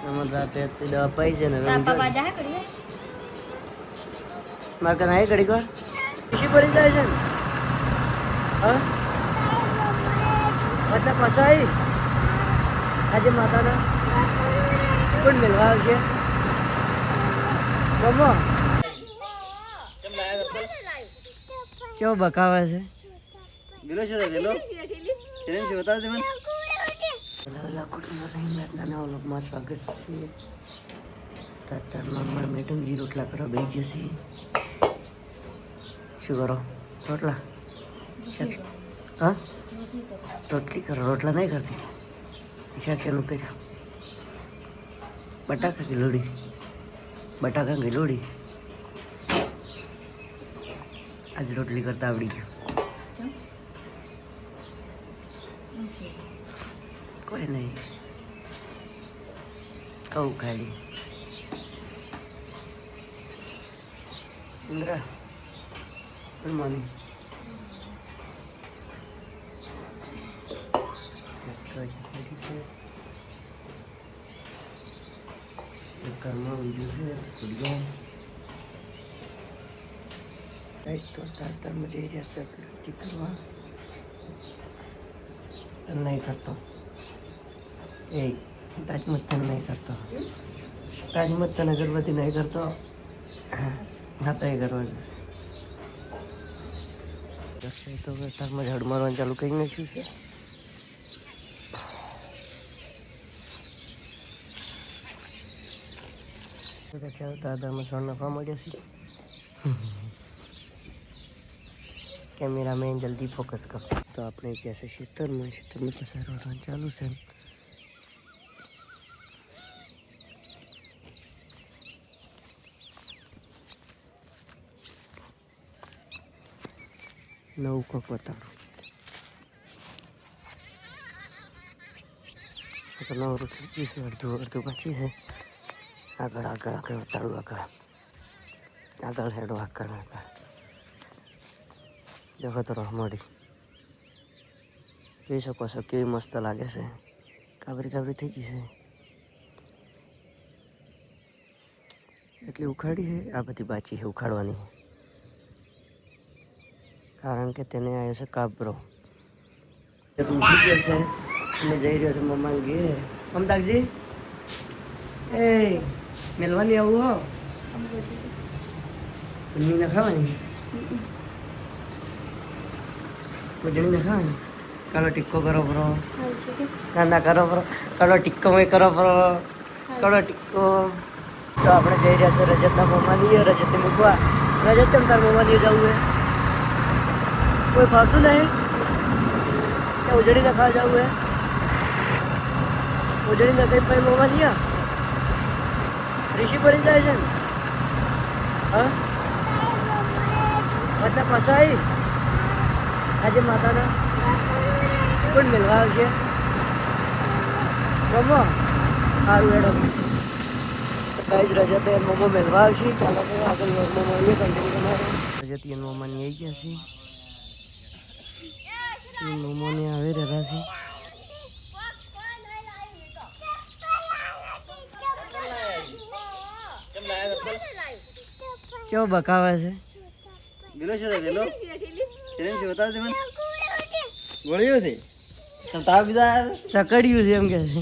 અમારે રાતે દવા પાઈ છે ને મારે કઈ ઘડી વાર ખુશી પડી જાય છે ને હા એટલે પાછા આવી આજે માતાના કોણ મેળવા આવશે મમ્મા કેવો બકાવે છે વેલો છે વેલો કેમ છે બતાવ દે મને માં સ્વાગત છે તાતારમાં મેડમ જી રોટલા કરવા બેસી જશે શું કરો રોટલા હા રોટલી કરો રોટલા નહીં કરતી શાકનું કર્યા બટાકા કે લોડી બટાકા કે લોડી આજ રોટલી કરતા આવડી ગયું કોઈ નહીં કહું ખાલી ઇન્દ્રા ગુડ મોર્નિંગ ઘરમાં ઊંધું છે ફૂટબોલ તો તારતારમાં જઈ રહ્યા છે નક્કી કરવા નહીં કરતો એ તાજમતન નહીં કરતો તાજમતન અગરબત્તી નહીં કરતો હા તો એ કરવા તો તારમાં ઝાડ મારવાનું ચાલુ કરી નાખ્યું છે દાદામાં સોન નાખવા માંડ્યા છે કેમેરામેન જલ્દી ફોકસ કરો તો આપણે જैसे ખેતરમાં પસાર કરવાનું ચાલુ છે નવું કોક બતાડો તો નવું રૂપિયા અડધું પછી છે આગળ આગળ આગળ બતાડું આગળ હેડો આગળ દેખો તો મોડી જોઈ શકો છો કેવી મસ્ત લાગે છે કાબરી કાબરી થઈ ગઈ છે એટલી ઉખાડી છે આ બધી બાચી છે ઉખાડવાની કારણ કે તેને આવ્યો છે કાબરો ઉઠી ગયો છે અને જઈ રહ્યો છે મમ્મા ઘેર મમતાજી એ મેલવાની આવું હો પન્ની ના ખાવાની ભજણી ના ખાવાની કાલો ટિક્કો કરો બરો ના કરો બરો કાલો ટિક્કો મેં કરો બરો કાલો ટિક્કો તો આપણે જઈ રહ્યા છે રજતના મમ્માની રજતે મૂકવા રજત ચમ તાર મમ્માની જવું હે કોઈ ફાવતું નહીં કે ઉજળી ના ખાવા જવું હે ઉજળી ના કઈ પછી મમ્માની ઋષિ પડી જાય છે ને હા એટલે પાછા આવી આજે માતાના કોણ મેળવા આવશે મમ્મા સારું એડો ગાઈઝ રજતે મમ્મા મેળવા આવશે ચાલો તો આગળ મમ્મા આવીએ કન્ટિન્યુ તમારે રજતી એન મમ્માની આવી ગયા છે મમ્માને આવી રહ્યા છે કેવો બકાવે છે વેલો છે વેલો કેમ છે બતાવ દે મને ગોળ્યો છે તાવ બીજા સકડ્યું છે એમ કે છે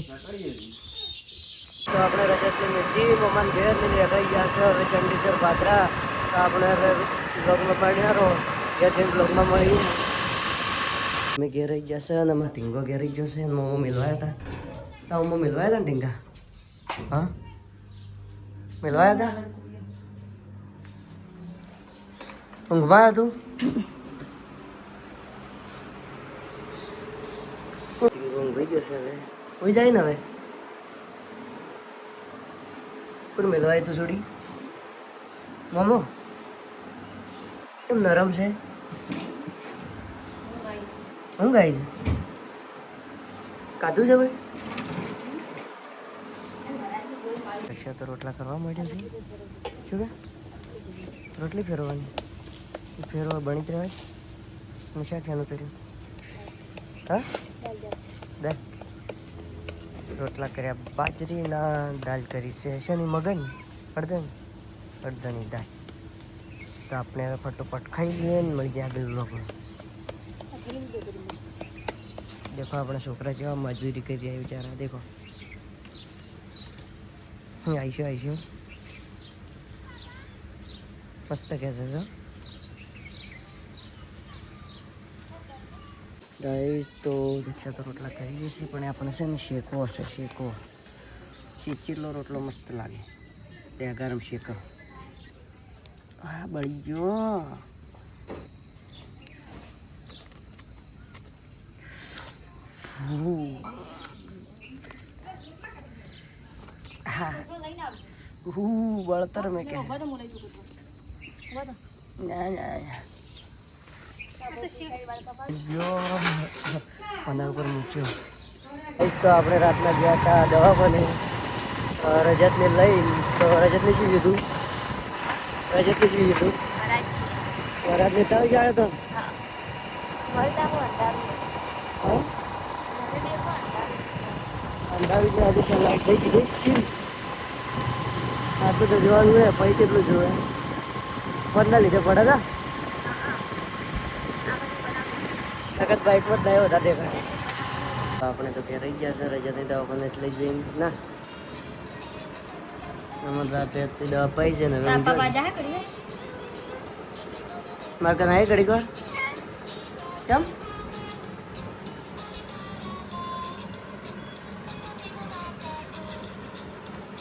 તો આપણે રજતની મિર્ચી મમ્માને ઘેર લઈને રખાઈ ગયા છે હવે ચંડીસર પાત્રા તો આપણે બ્લોગમાં પાડ્યા રહો ત્યાંથી બ્લોગમાં મળ્યું મેં ઘેર રહી ગયા છે અને અમારે ઢીંગો ઘેર રહી ગયો છે મમ્મા મિલવાયા હતા તો મમ્મા મિલવાયા હતા ને ઢીંગા હા મિલવાયા હતા ઊંઘમાં હતું ઊંઘ ગયો છે હવે કોઈ જાય ને હવે પણ મેળવાય તું છોડી મામો કેમ નરમ છે હું ગાય છે કાધું છે ભાઈ રક્ષા તો રોટલા કરવા માંડ્યો છે શું કે રોટલી ફેરવવાની ફેરવા બની જ રહેવાય અને શાક એનું કર્યું હા દે રોટલા કર્યા બાજરીના, દાળ કરી છે શેની મગની અડધાની દાળ. તો આપણે હવે ફટોફટ ખાઈ લઈએ ને મળી જાય આગળ લોકો. દેખો આપણા છોકરા જેવા મજૂરી કરી રહ્યા બિચારા. દેખો આવીશું મસ્ત કહેશે છો ગાઈસ. તો રિક્ષા તો રોટલા કરીએ છીએ પણ આપણે છે ને શેકો હશે. શેકેલો રોટલો મસ્ત લાગે. ત્યાં ગરમ શેકો. હા બળી ગયો. હા બળતર મેં કે આના ઉપર મૂક્યો. તો આપણે રાતના ગયા હતા દવાખાને રજતને લઈ. તો રજતને શું કીધું? વરાજને તાવ જ આવ્યો હતો. અંધારું છે આજે સલાડ થઈ ગઈ શીલ. આટલું તો જોવાનું હોય પછી કેટલું જોવે. ફોનના લીધે પડે હતા નગદ બાઇકમાં જ થયો હતા દેખાય. આપણે તો ઘેર રહી ગયા છે. રજાની દવાખાને લઈ જઈને ના અમર રાતે દવા પાઈ છે ને મારે કને આવી ઘડીક વાર ચમ